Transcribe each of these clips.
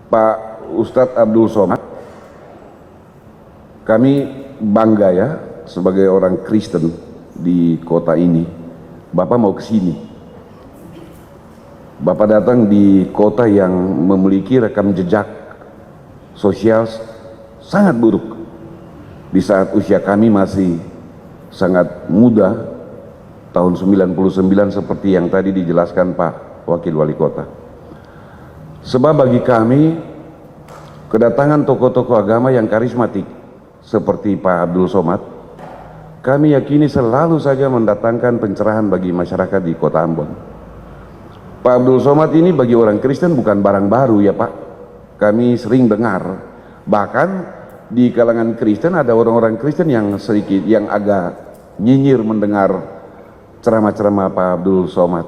Pak Ustadz Abdul Somad, kami bangga ya sebagai orang Kristen di kota ini. Bapak mau ke sini. Bapak datang di kota yang memiliki rekam jejak sosial sangat buruk di saat usia kami masih sangat muda, tahun 99 seperti yang tadi dijelaskan Pak Wakil Wali Kota. Sebab bagi kami kedatangan tokoh-tokoh agama yang karismatik seperti Pak Abdul Somad, kami yakini selalu saja mendatangkan pencerahan bagi masyarakat di kota Ambon. Pak Abdul Somad ini bagi orang Kristen bukan barang baru ya Pak. Kami sering dengar, bahkan di kalangan Kristen ada orang-orang Kristen yang sedikit, yang agak nyinyir mendengar ceramah-ceramah Pak Abdul Somad.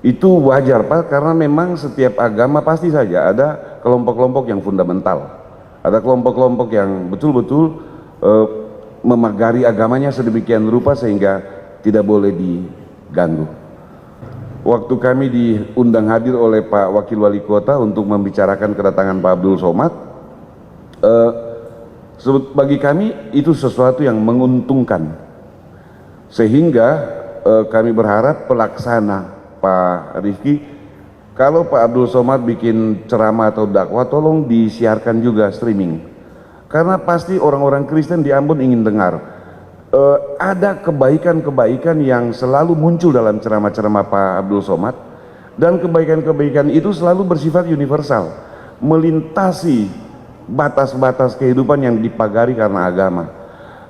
Itu wajar Pak, karena memang setiap agama pasti saja ada kelompok-kelompok yang fundamental, ada kelompok-kelompok yang betul-betul memagari agamanya sedemikian rupa sehingga tidak boleh diganggu. Waktu kami diundang hadir oleh Pak Wakil Wali Kota untuk membicarakan kedatangan Pak Abdul Somad, bagi kami itu sesuatu yang menguntungkan, sehingga kami berharap pelaksana Pak Rifki, kalau Pak Abdul Somad bikin ceramah atau dakwah, tolong disiarkan juga streaming, karena pasti orang-orang Kristen di Ambon ingin dengar. Ada kebaikan-kebaikan yang selalu muncul dalam ceramah-ceramah Pak Abdul Somad, dan kebaikan-kebaikan itu selalu bersifat universal, melintasi batas-batas kehidupan yang dipagari karena agama.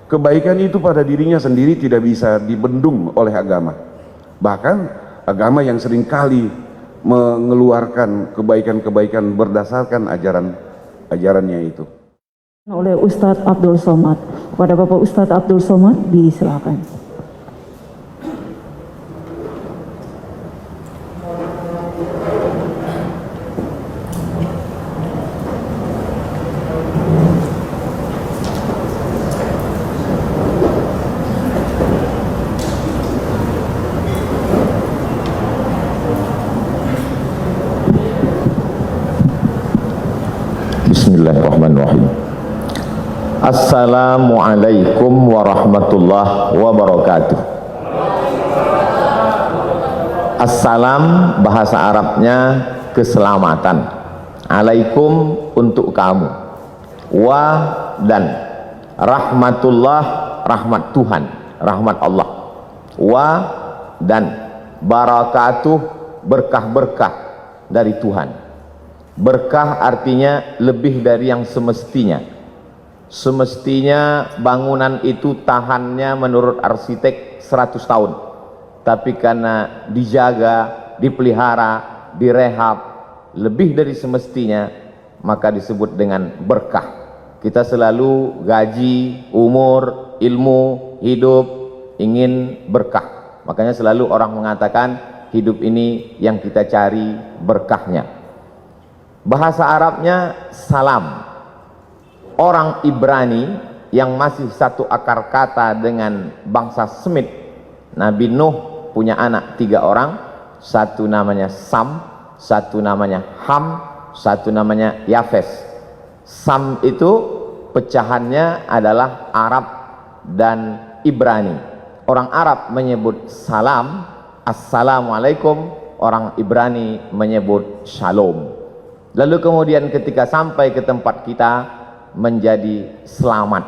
Kebaikan itu pada dirinya sendiri tidak bisa dibendung oleh agama. Bahkan agama yang seringkali mengeluarkan kebaikan-kebaikan berdasarkan ajarannya itu. Oleh Ustadz Abdul Somad. Kepada Bapak Ustadz Abdul Somad, disilakan. Bismillahirrahmanirrahim. Assalamualaikum warahmatullahi wabarakatuh. Assalam bahasa Arabnya keselamatan. Alaikum untuk kamu. Wa dan rahmatullah, rahmat Tuhan, rahmat Allah. Wa dan barakatuh, berkah-berkah dari Tuhan. Berkah artinya lebih dari yang semestinya. Semestinya bangunan itu tahannya menurut arsitek 100 tahun, tapi karena dijaga, dipelihara, direhab lebih dari semestinya, maka disebut dengan berkah. Kita selalu gaji, umur, ilmu, hidup ingin berkah. Makanya selalu orang mengatakan hidup ini yang kita cari berkahnya. Bahasa Arabnya salam. Orang Ibrani yang masih satu akar kata dengan bangsa Semit. Nabi Nuh punya anak 3 orang, satu namanya Sam, satu namanya Ham, satu namanya Yafes. Sam itu pecahannya adalah Arab dan Ibrani. Orang Arab menyebut salam, assalamualaikum, orang Ibrani menyebut shalom. Lalu kemudian ketika sampai ke tempat kita menjadi selamat,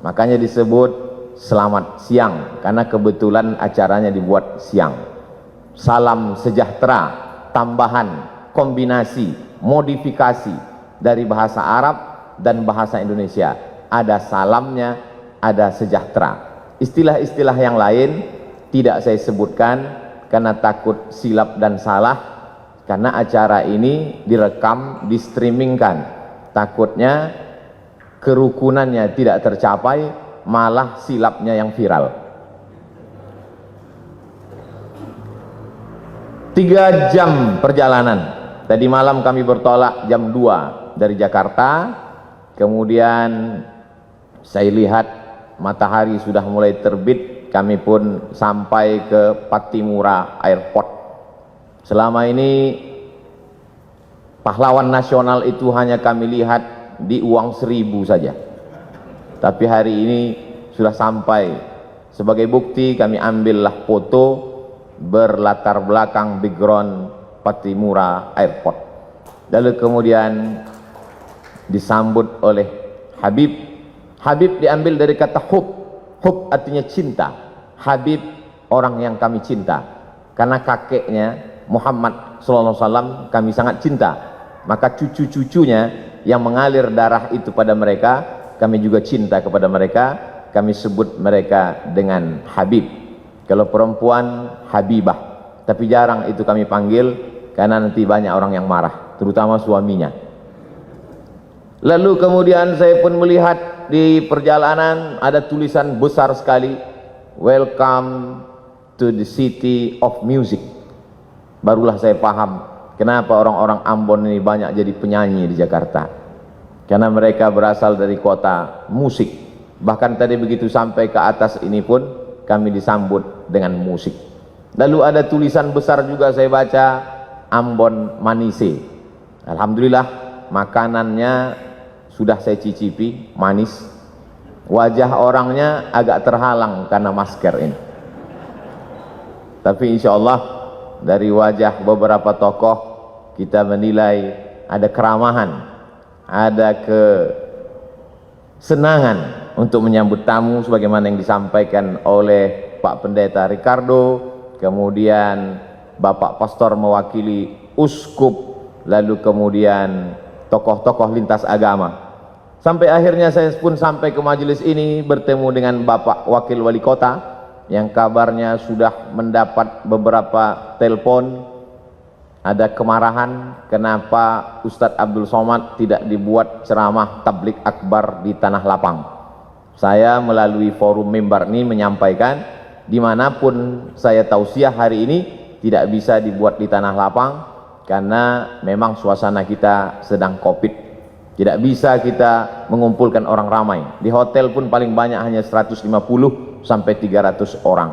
makanya disebut selamat siang, karena kebetulan acaranya dibuat siang. Salam sejahtera, tambahan, kombinasi, modifikasi dari bahasa Arab dan bahasa Indonesia. Ada salamnya, ada sejahtera. Istilah-istilah yang lain tidak saya sebutkan karena takut silap dan salah. Karena acara ini direkam, di-streamingkan, takutnya kerukunannya tidak tercapai, malah silapnya yang viral. 3 jam perjalanan. Tadi malam kami bertolak jam 2 dari Jakarta, kemudian saya lihat matahari sudah mulai terbit, kami pun sampai ke Pattimura Airport. Selama ini Pahlawan nasional itu hanya kami lihat di uang 1.000 saja. Tapi hari ini sudah sampai. Sebagai bukti kami ambillah foto berlatar belakang background Pattimura Airport. Lalu kemudian disambut oleh Habib. Habib diambil dari kata hub. Hub artinya cinta. Habib orang yang kami cinta. Karena kakeknya Muhammad SAW kami sangat cinta. Maka cucu-cucunya yang mengalir darah itu pada mereka, kami juga cinta kepada mereka. Kami sebut mereka dengan Habib. Kalau perempuan Habibah, tapi jarang itu kami panggil karena nanti banyak orang yang marah, terutama suaminya. Lalu kemudian saya pun melihat di perjalanan ada tulisan besar sekali, "Welcome to the city of music." Barulah saya paham kenapa orang-orang Ambon ini banyak jadi penyanyi di Jakarta. Karena mereka berasal dari kota musik. Bahkan tadi begitu sampai ke atas ini pun kami disambut dengan musik. Lalu ada tulisan besar juga saya baca, Ambon Manise. Alhamdulillah makanannya sudah saya cicipi, manis. Wajah orangnya agak terhalang karena masker ini. Tapi insya Allah dari wajah beberapa tokoh kita menilai ada keramahan, ada kesenangan untuk menyambut tamu sebagaimana yang disampaikan oleh Pak Pendeta Ricardo, kemudian Bapak Pastor mewakili uskup, lalu kemudian tokoh-tokoh lintas agama. Sampai akhirnya saya pun sampai ke majelis ini bertemu dengan Bapak Wakil Wali Kota yang kabarnya sudah mendapat beberapa telepon. Ada kemarahan kenapa Ustadz Abdul Somad tidak dibuat ceramah tablik akbar di Tanah Lapang. Saya melalui forum mimbar ini menyampaikan dimanapun saya tausiah hari ini tidak bisa dibuat di Tanah Lapang karena memang suasana kita sedang COVID. Tidak bisa kita mengumpulkan orang ramai. Di hotel pun paling banyak hanya 150 sampai 300 orang.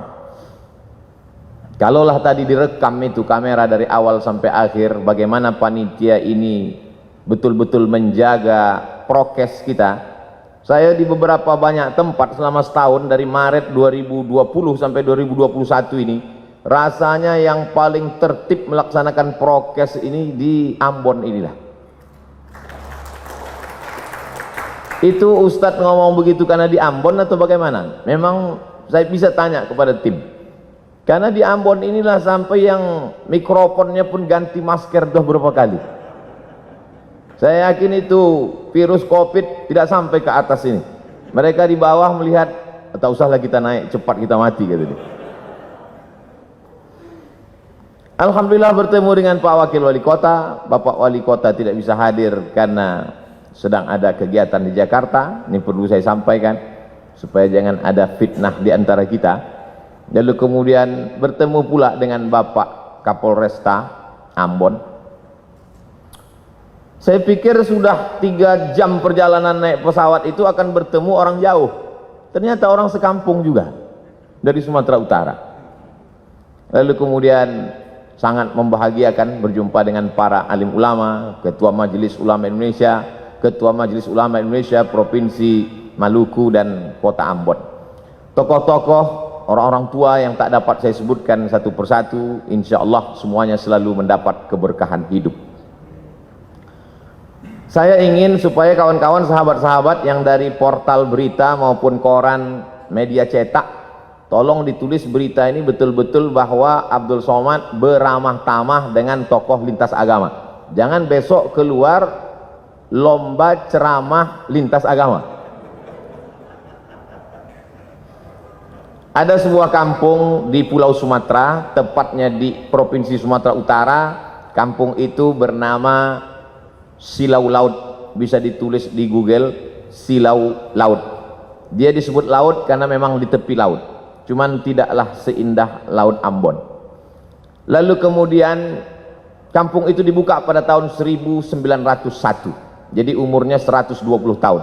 Kalaulah tadi direkam itu kamera dari awal sampai akhir, bagaimana panitia ini betul-betul menjaga prokes kita. Saya di beberapa banyak tempat selama setahun dari Maret 2020 sampai 2021 ini, rasanya yang paling tertib melaksanakan prokes ini di Ambon inilah. Itu Ustadz ngomong begitu karena di Ambon atau bagaimana? Memang saya bisa tanya kepada tim. Karena di Ambon inilah sampai yang mikrofonnya pun ganti masker dah berapa kali. Saya yakin itu virus COVID tidak sampai ke atas ini. Mereka di bawah melihat, tak usahlah kita naik, cepat kita mati kata dia. Alhamdulillah bertemu dengan Pak Wakil Wali Kota. Bapak Wali Kota tidak bisa hadir karena sedang ada kegiatan di Jakarta. Ini perlu saya sampaikan supaya jangan ada fitnah di antara kita. Lalu kemudian bertemu pula dengan Bapak Kapolresta Ambon. Saya pikir sudah 3 jam perjalanan naik pesawat itu akan bertemu orang jauh. Ternyata orang sekampung juga dari Sumatera Utara. Lalu kemudian sangat membahagiakan berjumpa dengan para alim ulama, Ketua Majelis Ulama Indonesia, Ketua Majelis Ulama Indonesia Provinsi Maluku dan Kota Ambon. Tokoh-tokoh, orang-orang tua yang tak dapat saya sebutkan satu persatu, insya Allah semuanya selalu mendapat keberkahan hidup. Saya ingin supaya kawan-kawan sahabat-sahabat yang dari portal berita maupun koran media cetak, tolong ditulis berita ini betul-betul bahwa Abdul Somad beramah tamah dengan tokoh lintas agama. Jangan besok keluar lomba ceramah lintas agama. Ada sebuah kampung di Pulau Sumatera, tepatnya di Provinsi Sumatera Utara. Kampung itu bernama Silau Laut, bisa ditulis di Google, Silau Laut. Dia disebut laut karena memang di tepi laut, cuman tidaklah seindah Laut Ambon. Lalu kemudian kampung itu dibuka pada tahun 1901, jadi umurnya 120 tahun.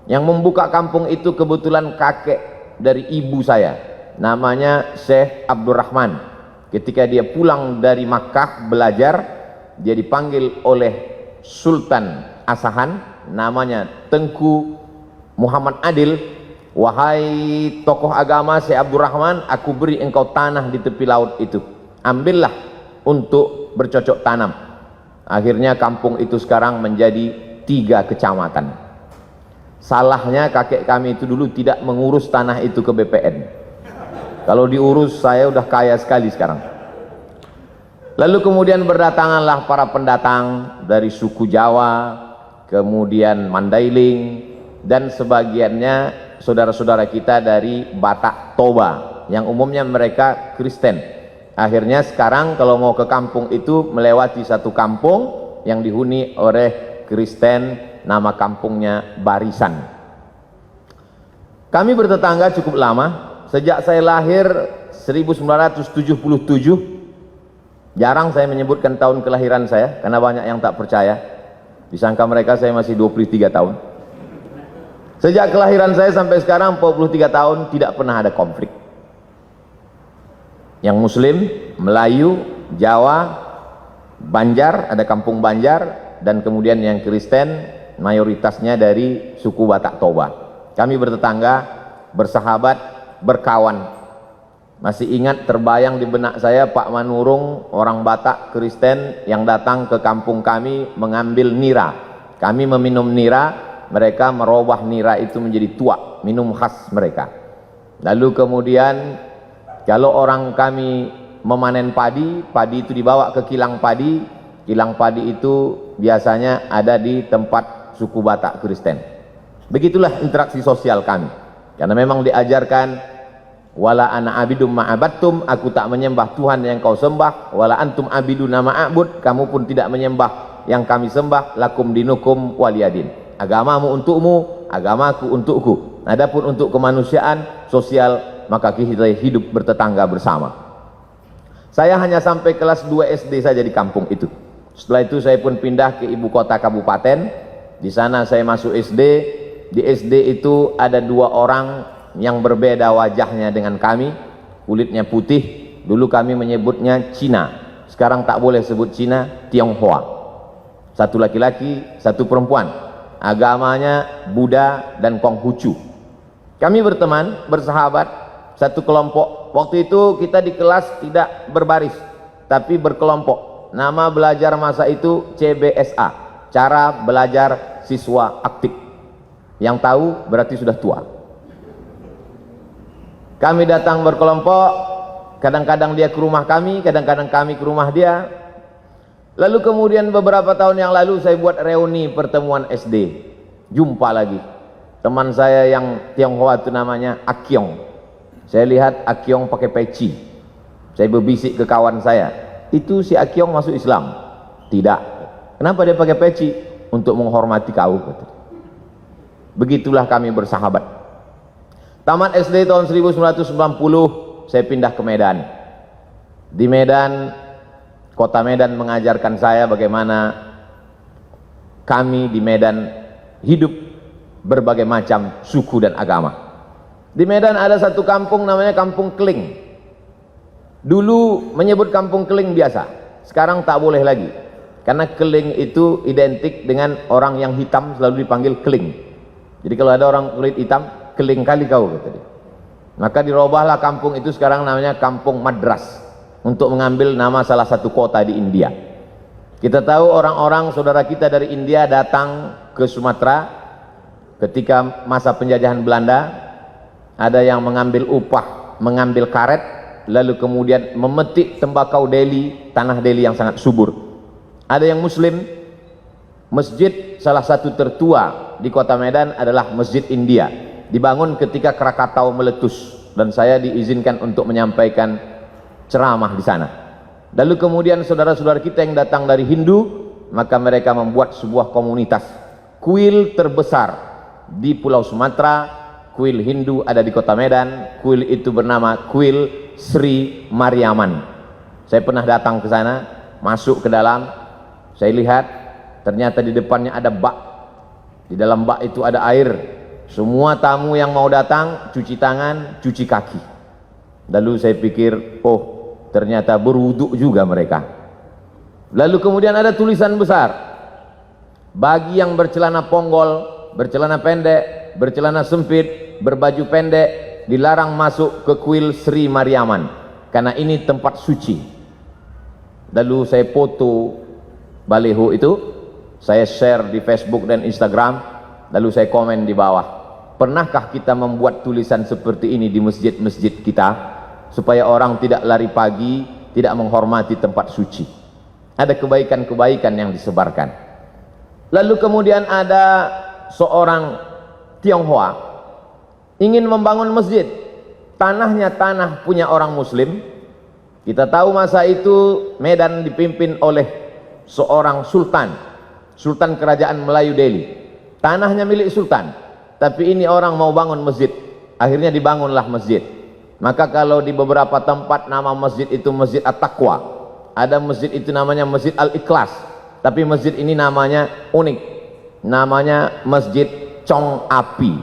Yang membuka kampung itu kebetulan kakek dari ibu saya, namanya Syekh Abdurrahman. Ketika dia pulang dari Makkah belajar, dia dipanggil oleh Sultan Asahan, namanya Tengku Muhammad Adil, wahai tokoh agama Syekh Abdurrahman, aku beri engkau tanah di tepi laut itu, ambillah untuk bercocok tanam. Akhirnya kampung itu sekarang menjadi 3 kecamatan. Salahnya kakek kami itu dulu tidak mengurus tanah itu ke BPN. Kalau diurus saya udah kaya sekali sekarang. Lalu kemudian berdatanganlah para pendatang dari suku Jawa, kemudian Mandailing, dan sebagiannya saudara-saudara kita dari Batak Toba, yang umumnya mereka Kristen. Akhirnya sekarang kalau mau ke kampung itu melewati satu kampung yang dihuni oleh Kristen, nama kampungnya Barisan. Kami bertetangga cukup lama, sejak saya lahir 1977. Jarang saya menyebutkan tahun kelahiran saya karena banyak yang tak percaya, disangka mereka saya masih 23 tahun. Sejak kelahiran saya sampai sekarang 43 tahun tidak pernah ada konflik. Yang Muslim, Melayu, Jawa, Banjar, ada kampung Banjar, dan kemudian yang Kristen mayoritasnya dari suku Batak Toba. Kami bertetangga, bersahabat, berkawan. Masih ingat, terbayang di benak saya Pak Manurung, orang Batak Kristen yang datang ke kampung kami mengambil nira. Kami meminum nira, mereka merubah nira itu menjadi tuak, minum khas mereka. Lalu kemudian kalau orang kami memanen padi, padi itu dibawa ke kilang padi. Kilang padi itu biasanya ada di tempat suku Batak Kristen. Begitulah interaksi sosial kami. Karena memang diajarkan, wala ana abidum ma'abattum, aku tak menyembah Tuhan yang kau sembah, wala antum abiduna ma'abud, kamu pun tidak menyembah yang kami sembah, lakum dinukum waliyadin. Agamamu untukmu, agamaku untukku. Adapun untuk kemanusiaan sosial, maka kita hidup bertetangga bersama. Saya hanya sampai kelas 2 SD saja di kampung itu. Setelah itu saya pun pindah ke ibu kota kabupaten. Di sana saya masuk SD. Di SD itu ada 2 orang yang berbeda wajahnya dengan kami, kulitnya putih. Dulu kami menyebutnya Cina, sekarang tak boleh sebut Cina, Tionghoa. Satu laki-laki, satu perempuan, agamanya Buddha dan Konghucu. Kami berteman, bersahabat, satu kelompok. Waktu itu kita di kelas tidak berbaris, tapi berkelompok. Nama belajar masa itu CBSA, cara belajar siswa aktif. Yang tahu berarti sudah tua. Kami datang berkelompok, kadang-kadang dia ke rumah kami, kadang-kadang kami ke rumah dia. Lalu kemudian beberapa tahun yang lalu saya buat reuni pertemuan SD. Jumpa lagi teman saya yang Tionghoa itu namanya Akyong. Saya lihat Akyong pakai peci. Saya berbisik ke kawan saya, itu si Akyong masuk Islam? Tidak. Kenapa dia pakai peci? Untuk menghormati kau. Begitulah kami bersahabat. Tamat SD tahun 1990, saya pindah ke Medan. Di Medan, kota Medan mengajarkan saya bagaimana kami di Medan hidup berbagai macam suku dan agama. Di Medan ada satu kampung namanya Kampung Keling. Dulu menyebut Kampung Keling biasa, sekarang tak boleh lagi. Karena Keling itu identik dengan orang yang hitam selalu dipanggil Keling. Jadi kalau ada orang kulit hitam, keling kali kau, kata dia. Maka dirubahlah kampung itu sekarang namanya Kampung Madras, untuk mengambil nama salah satu kota di India. Kita tahu orang-orang saudara kita dari India datang ke Sumatera ketika masa penjajahan Belanda. Ada yang mengambil upah, mengambil karet, lalu kemudian memetik tembakau Delhi, tanah Delhi yang sangat subur. Ada yang Muslim. Masjid salah satu tertua di kota Medan adalah Masjid India, dibangun ketika Krakatau meletus, dan saya diizinkan untuk menyampaikan ceramah di sana. Lalu kemudian saudara-saudara kita yang datang dari Hindu, maka mereka membuat sebuah komunitas. Kuil terbesar di Pulau Sumatera, kuil Hindu ada di kota Medan. Kuil itu bernama Kuil Sri Mariaman. Saya pernah datang ke sana, masuk ke dalam, saya lihat ternyata di depannya ada bak. Di dalam bak itu ada air. Semua tamu yang mau datang cuci tangan, cuci kaki. Lalu saya pikir, oh ternyata berwuduk juga mereka. Lalu kemudian ada tulisan besar, Bagi yang bercelana ponggol, bercelana pendek, bercelana sempit, berbaju pendek, dilarang masuk ke kuil Sri Mariaman, karena ini tempat suci. Lalu saya foto baliho itu, saya share di Facebook dan Instagram, lalu saya komen di bawah, pernahkah kita membuat tulisan seperti ini di masjid-masjid kita, supaya orang tidak lari pagi, tidak menghormati tempat suci. Ada kebaikan-kebaikan yang disebarkan. Lalu kemudian ada seorang Tionghoa ingin membangun masjid, tanahnya tanah punya orang muslim. Kita tahu masa itu Medan dipimpin oleh seorang sultan, sultan kerajaan Melayu Delhi. Tanahnya milik sultan, tapi ini orang mau bangun masjid, akhirnya dibangunlah masjid. Maka kalau di beberapa tempat nama masjid itu Masjid At-Taqwa, ada masjid itu namanya Masjid Al-Ikhlas, tapi masjid ini namanya unik, namanya Masjid Chong Api.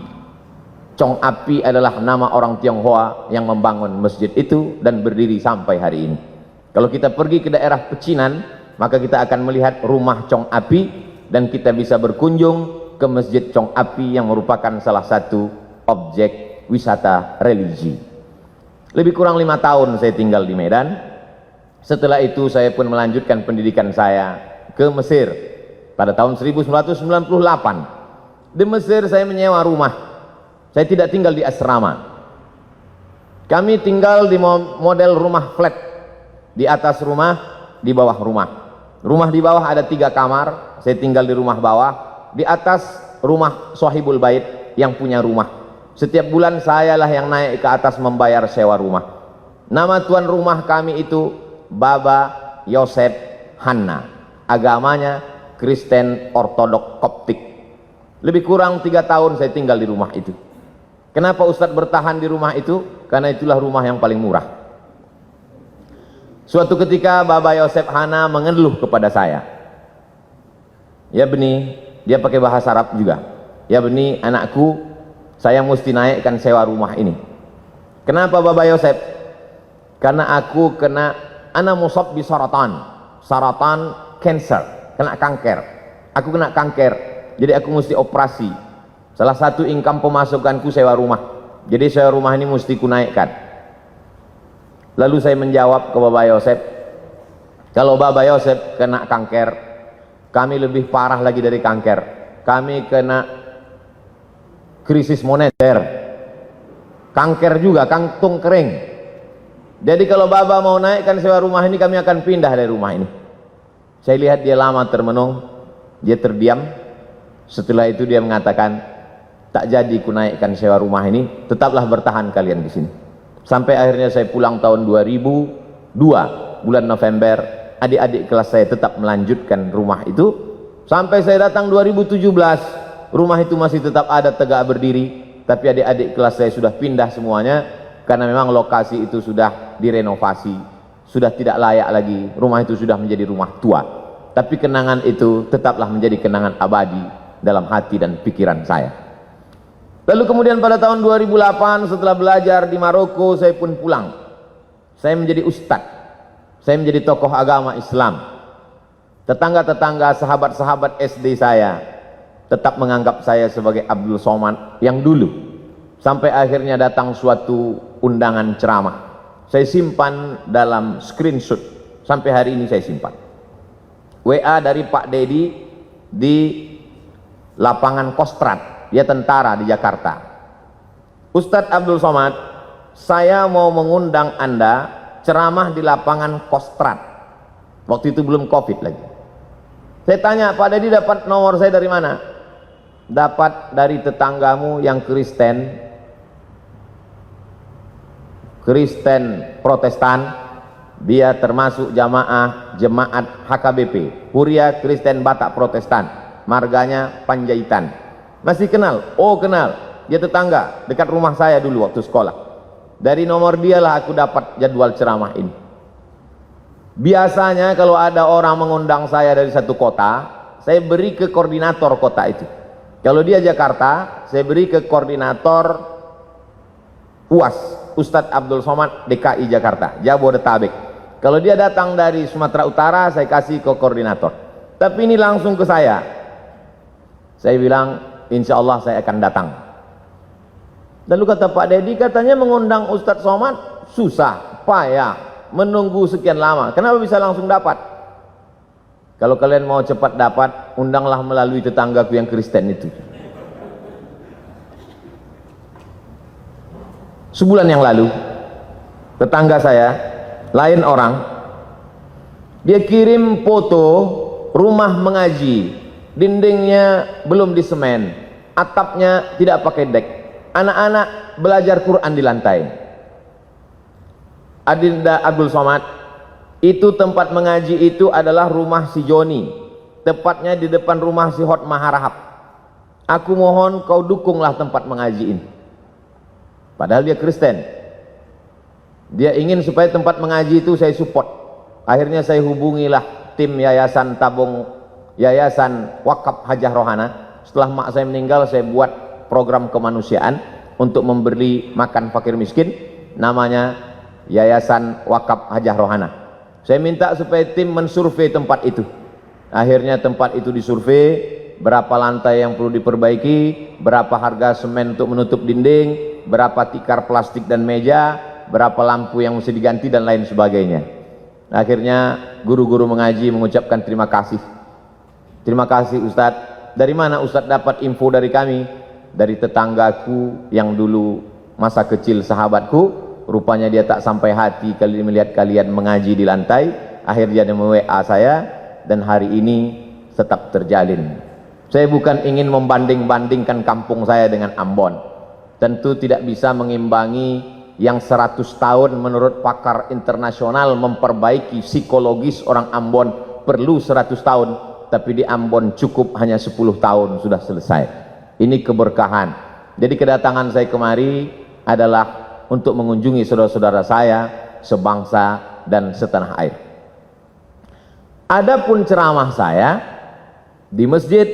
Chong Api adalah nama orang Tionghoa yang membangun masjid itu dan berdiri sampai hari ini. Kalau kita pergi ke daerah Pecinan, maka kita akan melihat rumah Chong Api, dan kita bisa berkunjung ke Masjid Chong Api yang merupakan salah satu objek wisata religi. Lebih kurang 5 tahun saya tinggal di Medan. Setelah itu saya pun melanjutkan pendidikan saya ke Mesir pada tahun 1998. Di Mesir saya menyewa rumah. Saya tidak tinggal di asrama. Kami tinggal di model rumah flat. Di atas rumah, di bawah rumah. Rumah di bawah ada 3 kamar. Saya tinggal di rumah bawah. Di atas rumah Sohibul Bait yang punya rumah. Setiap bulan sayalah yang naik ke atas membayar sewa rumah. Nama tuan rumah kami itu Baba Yosef Hanna. Agamanya Kristen Ortodok Koptik. Lebih kurang 3 tahun saya tinggal di rumah itu. Kenapa Ustadz bertahan di rumah itu? Karena itulah rumah yang paling murah. Suatu ketika Baba Yosef Hanna mengeluh kepada saya. Ya Beni, dia pakai bahasa Arab juga. Ya Beni, anakku, saya mesti naikkan sewa rumah ini. Kenapa Baba Yosef? Karena aku kena musab bi saratan, cancer, kena kanker. Aku kena kanker, jadi aku mesti operasi. Salah satu income pemasukanku sewa rumah. Jadi sewa rumah ini mesti ku naikkan. Lalu saya menjawab ke Baba Yosef, kalau Baba Yosef kena kanker, kami lebih parah lagi dari kanker. Kami kena krisis moneter, kanker juga, kantung kering. Jadi kalau Baba mau naikkan sewa rumah ini, kami akan pindah dari rumah ini. Saya lihat dia lama termenung, dia terdiam. Setelah itu dia mengatakan, tak jadi ku naikkan sewa rumah ini, tetaplah bertahan kalian di sini. Sampai akhirnya saya pulang tahun 2002, bulan November, adik-adik kelas saya tetap melanjutkan rumah itu. Sampai saya datang 2017, rumah itu masih tetap ada tegak berdiri, tapi adik-adik kelas saya sudah pindah semuanya, karena memang lokasi itu sudah direnovasi, sudah tidak layak lagi, rumah itu sudah menjadi rumah tua. Tapi kenangan itu tetaplah menjadi kenangan abadi dalam hati dan pikiran saya. Lalu kemudian pada tahun 2008 setelah belajar di Maroko, saya pun pulang. Saya menjadi ustadz, saya menjadi tokoh agama Islam. Tetangga-tetangga, sahabat-sahabat SD saya tetap menganggap saya sebagai Abdul Somad yang dulu. Sampai akhirnya datang suatu undangan ceramah. Saya simpan dalam screenshot. Sampai hari ini saya simpan. WA dari Pak Dedi di lapangan Kostrad. Dia tentara di Jakarta. Ustadz Abdul Somad, saya mau mengundang Anda ceramah di lapangan Kostrad. Waktu itu belum COVID lagi. Saya tanya, Pak Dedi dapat nomor saya dari mana? Dapat dari tetanggamu yang Kristen Protestan. Dia termasuk jemaat HKBP, Huria Kristen Batak Protestan, marganya Panjaitan. Masih kenal? Oh kenal, dia tetangga dekat rumah saya dulu waktu sekolah. Dari nomor dialah aku dapat jadwal ceramah ini. Biasanya kalau ada orang mengundang saya dari satu kota, saya beri ke koordinator kota itu. Kalau dia Jakarta, saya beri ke koordinator UAS, Ustadz Abdul Somad DKI Jakarta, Jabodetabek. Kalau dia datang dari Sumatera Utara, saya kasih ke koordinator. Tapi ini langsung ke saya. Saya bilang, insya Allah saya akan datang. Lalu kata Pak Dedi, katanya mengundang Ustadz Somad susah, payah, menunggu sekian lama. Kenapa bisa langsung dapat? Kalau kalian mau cepat dapat, undanglah melalui tetanggaku yang Kristen itu. Sebulan yang lalu, tetangga saya, lain orang, dia kirim foto rumah mengaji, dindingnya belum disemen, atapnya tidak pakai dek, anak-anak belajar Quran di lantai. Adinda Abdul Somad, itu tempat mengaji itu adalah rumah si Joni, tepatnya di depan rumah si Hot Maharahap. Aku mohon kau dukunglah tempat mengaji ini. Padahal dia Kristen, dia ingin supaya tempat mengaji itu saya support. Akhirnya saya hubungilah tim Yayasan Tabung, Yayasan Wakaf Hajah Rohana. Setelah mak saya meninggal, saya buat program kemanusiaan untuk memberi makan fakir miskin, namanya Yayasan Wakaf Hajah Rohana. Saya minta supaya tim mensurvei tempat itu. Akhirnya tempat itu disurvei, berapa lantai yang perlu diperbaiki, berapa harga semen untuk menutup dinding, berapa tikar plastik dan meja, berapa lampu yang mesti diganti dan lain sebagainya. Akhirnya guru-guru mengaji mengucapkan terima kasih. Terima kasih Ustadz. Dari mana Ustadz dapat info dari kami? Dari tetanggaku yang dulu masa kecil sahabatku. Rupanya dia tak sampai hati kali melihat kalian mengaji di lantai. Akhirnya dia WA saya dan hari ini tetap terjalin. Saya bukan ingin membanding-bandingkan kampung saya dengan Ambon. Tentu tidak bisa mengimbangi yang 100 tahun menurut pakar internasional memperbaiki psikologis orang Ambon perlu 100 tahun, tapi di Ambon cukup hanya 10 tahun sudah selesai. Ini keberkahan. Jadi kedatangan saya kemari adalah untuk mengunjungi saudara-saudara saya sebangsa dan setanah air. Adapun ceramah saya di masjid,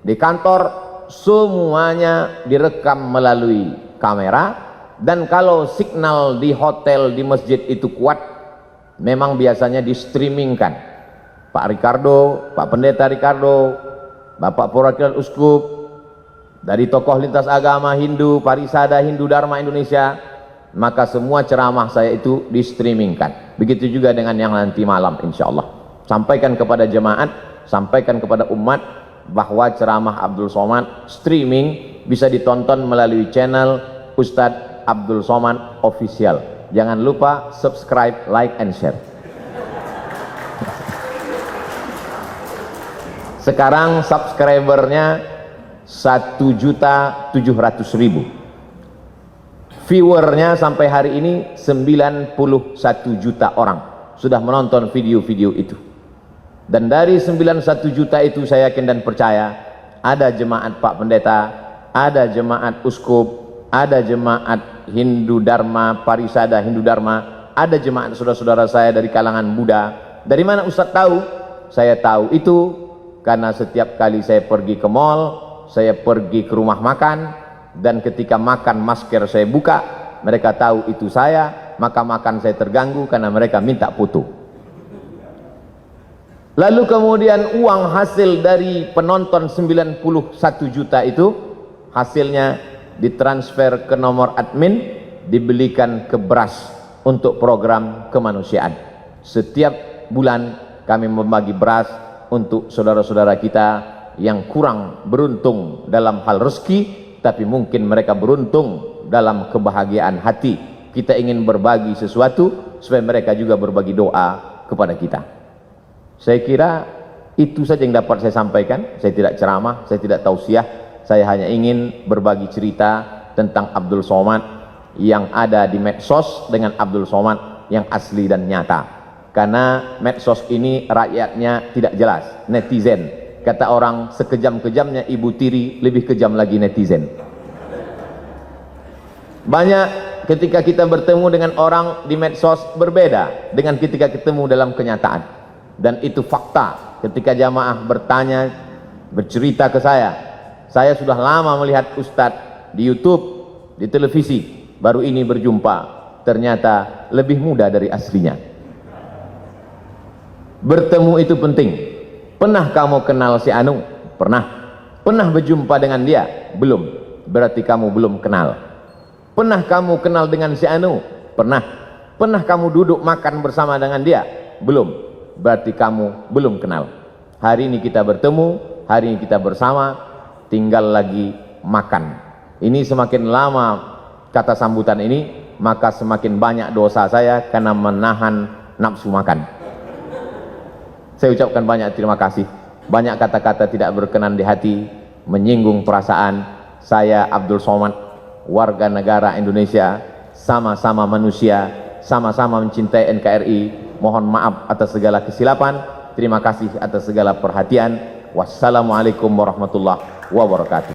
di kantor, semuanya direkam melalui kamera, dan kalau signal di hotel, di masjid itu kuat, memang biasanya di streamingkan. Pak Ricardo, Pak Pendeta Ricardo, Bapak Perwakilan Uskup, dari tokoh lintas agama Hindu, Parisada Hindu Dharma Indonesia, maka semua ceramah saya itu di streamingkan. Begitu juga dengan yang nanti malam insya Allah. Sampaikan kepada jemaat, sampaikan kepada umat bahwa ceramah Abdul Somad streaming bisa ditonton melalui channel Ustadz Abdul Somad Official. Jangan lupa subscribe, like, and share. Sekarang subscribernya 1.700.000. Viewernya sampai hari ini 91 juta orang sudah menonton video-video itu. Dan dari 91 juta itu saya yakin dan percaya ada jemaat Pak Pendeta, ada jemaat Uskup, ada jemaat Hindu Dharma, Parisada Hindu Dharma, ada jemaat saudara-saudara saya dari kalangan Buddha. Dari mana Ustaz tahu? Saya tahu itu karena setiap kali saya pergi ke mall, saya pergi ke rumah makan, dan ketika makan masker saya buka, mereka tahu itu saya, maka makan saya terganggu karena mereka minta foto. Lalu kemudian uang hasil dari penonton 91 juta itu, hasilnya ditransfer ke nomor admin, dibelikan ke beras untuk program kemanusiaan. Setiap bulan kami membagi beras untuk saudara-saudara kita yang kurang beruntung dalam hal rezeki, tapi mungkin mereka beruntung dalam kebahagiaan hati. Kita ingin berbagi sesuatu supaya mereka juga berbagi doa kepada kita. Saya kira itu saja yang dapat saya sampaikan. Saya tidak ceramah, saya tidak tausiah, saya hanya ingin berbagi cerita tentang Abdul Somad yang ada di medsos dengan Abdul Somad yang asli dan nyata. Karena medsos ini rakyatnya tidak jelas, netizen. Kata orang, sekejam-kejamnya Ibu Tiri, lebih kejam lagi netizen. Banyak ketika kita bertemu dengan orang di medsos berbeda dengan ketika ketemu dalam kenyataan. Dan itu fakta. Ketika jamaah bertanya, bercerita ke saya sudah lama melihat Ustadz di YouTube, di televisi, baru ini berjumpa, ternyata lebih muda dari aslinya. Bertemu itu penting. Pernah kamu kenal si Anu? Pernah. Pernah berjumpa dengan dia? Belum. Berarti kamu belum kenal. Pernah kamu kenal dengan si Anu? Pernah. Pernah kamu duduk makan bersama dengan dia? Belum. Berarti kamu belum kenal. Hari ini kita bertemu, hari ini kita bersama, tinggal lagi makan. Ini semakin lama kata sambutan ini, maka semakin banyak dosa saya karena menahan nafsu makan. Saya ucapkan banyak terima kasih. Banyak kata-kata tidak berkenan di hati, menyinggung perasaan. Saya Abdul Somad, warga negara Indonesia, sama-sama manusia, sama-sama mencintai NKRI. Mohon maaf atas segala kesilapan. Terima kasih atas segala perhatian. Wassalamualaikum warahmatullahi wabarakatuh.